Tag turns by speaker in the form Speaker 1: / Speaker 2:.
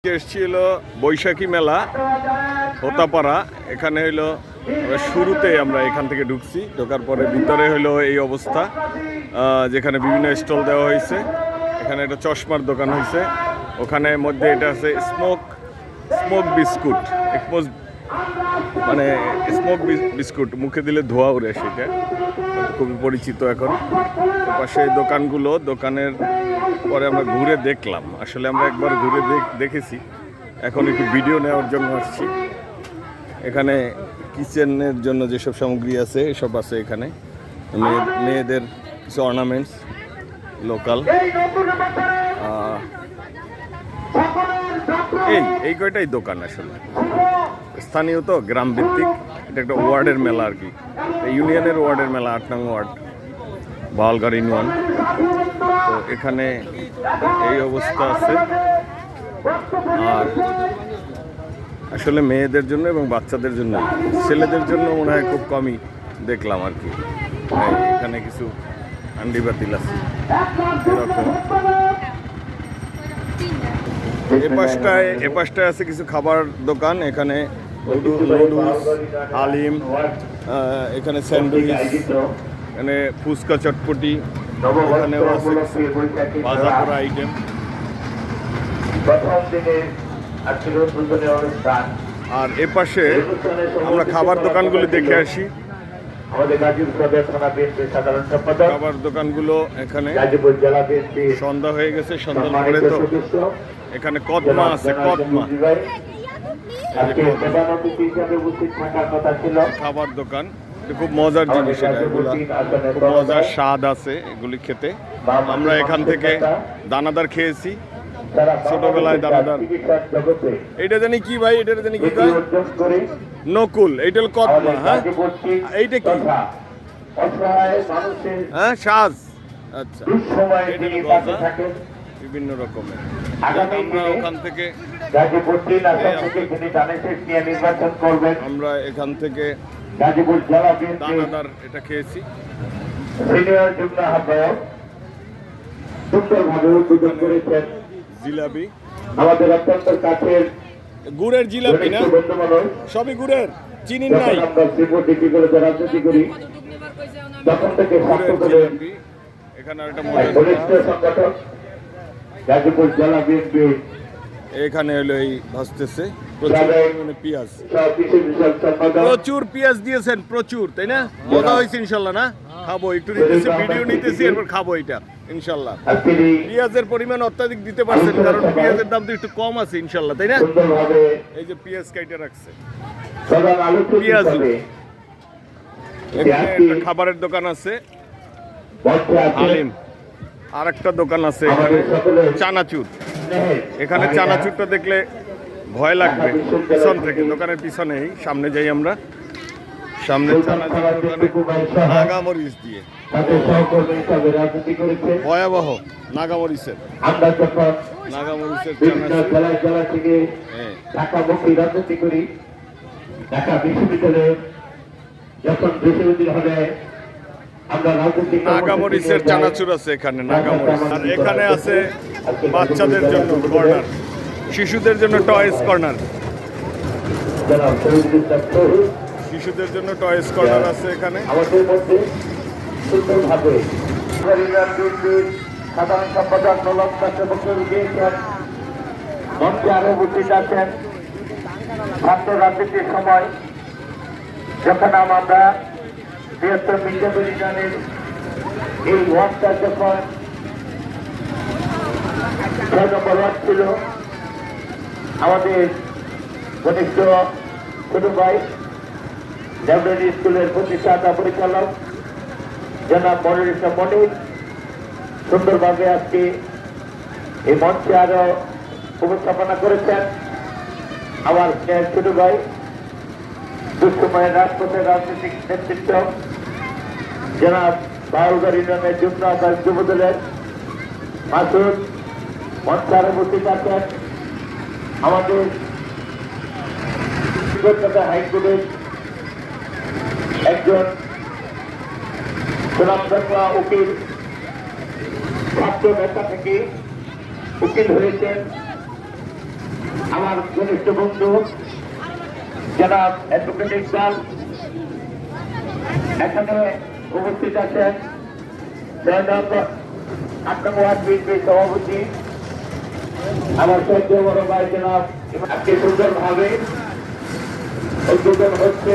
Speaker 1: এসছি হলো বৈশাখী মেলা হোতাপাড়া। এখানে হইলো শুরুতে আমরা এখান থেকে ঢুকছি, ঢোকার পরে ভিতরে হইলো এই অবস্থা, যেখানে বিভিন্ন স্টল দেওয়া হয়েছে। এখানে একটা চশমার দোকান হয়েছে, ওখানে মধ্যে এটা আছে স্মোক বিস্কুট, মানে স্মোক বিস্কুট মুখে দিলে ধোয়া উড়ে, সেটা খুবই পরিচিত। এখন পাশে এই দোকানগুলো, দোকানের পরে আমরা ঘুরে দেখলাম, আসলে আমরা একবার ঘুরে দেখেছি, এখন একটু ভিডিও নেওয়ার জন্য আসছি। এখানে কিচেনের জন্য যেসব সামগ্রী আছে এসব আছে এখানে, মেয়েদের কিছু অর্নামেন্টস লোকাল, এই কয়টাই দোকান আসলে স্থানীয়, তো গ্রাম ভিত্তিক। এটা একটা ওয়ার্ডের মেলা আর কি, ইউনিয়নের ওয়ার্ডের মেলা, 8 নং ওয়ার্ড, বালগার ইউনিয়ন। তো এখানে এই অবস্থা আছে। আর আসলে মেয়েদের জন্য এবং বাচ্চাদের জন্য, ছেলেদের জন্য মনে হয় খুব কমই দেখলাম আর কি। এখানে কিছু হান্ডি বাতিল আছে এরকম। এ পাশটায় আছে কিছু খাবার দোকান, এখানে নুডলস, হালিম, এখানে স্যান্ডউইচ, এখানে ফুচকা, চটপটি, এখানেও আছে ভাজা করা আইটেম। আর এ পাশে আমরা খাবার দোকানগুলো দেখে আসি। খাবার দোকানগুলো এখানে সন্ধ্যা হয়ে গেছে, সন্ধ্যার পরে তো এখানে কদমা আছে, কদমা খাবার দোকান, খুব মজার জিনিস এটা, এগুলা খুব মজার স্বাদ আছে এগুলি খেতে। আমরা এখান থেকে দানাদার খেয়েছি ছোটবেলায়, দানাদার। এইটা জানি কি ভাই, এটা জানি কি ভাই, নকুল, এইটা হলো কদমা। হ্যাঁ, এইটা কি? হ্যাঁ, সাজ। আচ্ছা, বিভিন্ন রকমের। আমরা ওখান থেকে দানাদার এটা খেয়েছি। জিলাপি, আমাদের অত্যন্ত কাছের গুড়ের জিলাপি, না সবই গুড়ের, চিনির নাই। এখানে একটা এখানে হলো এই ভাজতেছে পেঁয়াজ, প্রচুর পেঁয়াজ দিয়েছেন, প্রচুর, তাই না? মজা হয়েছে ইনশাল্লাহ, না? খাবো, একটু নিতেছি, ভিডিও নিতেছি, এরপর খাবো এটা ইনশাল্লাহ। পেঁয়াজের পরিমাণ অত্যাধিক দিতে পারছেন, কারণ পেঁয়াজের দাম তো একটু কম আছে ইনশাল্লাহ, তাই না? এই যে পেঁয়াজ কাইটে রাখছে, পেঁয়াজ। এখানে একটা খাবারের দোকান আছে, হালিম। আর একটা দোকান আছে এখানে চানাচুর। এখানে চানাচুরটা দেখলে ভয় লাগবে পিছন থেকে, দোকানের পিছনেই, সামনে যাই আমরা, সামনে চানাচুর দোকানে নাগামরিচ দিয়ে, ভয়াবহ নাগামরিচের নাগামরিচের চানাচুর আছে এখানে, নাগামরিচ। আর এখানে আছে বাচ্চাদের জন্য কর্নার, শিশুদের জন্য টয়েস কর্নার, শিশুদের জন্য টয়েস কর্নার আছে এখানে। সাধারণ সম্পাদক মঞ্চে আরো উপস্থিত আছেন। ছাত্র রাজনীতির সময় যখন আমরা বৃহত্তর মির্জাপুর ইউনিয়নের এই ওয়ার্ডটা যখন 6 নম্বর ওয়ার্ড ছিল, আমাদের ঘনিষ্ঠ ছোট ভাই লাইব্রেরি স্কুলের প্রতিষ্ঠাতা পরিচালক জনাব মনির ইসলাম মনির সুন্দরভাবে আজকে এই মঞ্চে আরো উপস্থাপনা করেছেন। আমার ছোট ভাই, দুঃসময়ের রাজপথের রাজনৈতিক নেতৃত্ব জনাব বাউলগার ইউনিয়নের যুগ্ম আহ্বায়ক যুবদলের মাসুদ মঞ্চে আরো উপস্থিত আছেন। আমাদের কলকাতা হাইকোর্টের একজন সুনামধন্য উকিল, ছাত্র নেতা থেকে উকিল হয়েছেন
Speaker 2: ঘনিষ্ঠ বন্ধু জনাব অ্যাডভোকেট ইকবাল এখানে উপস্থিত আছেন। জনাব 8 নং ওয়ার্ড বিএনপির সভাপতি আমার সদ্য বড় ভাই জনাব আজকে সুন্দরভাবে উদ্বোধন হচ্ছে।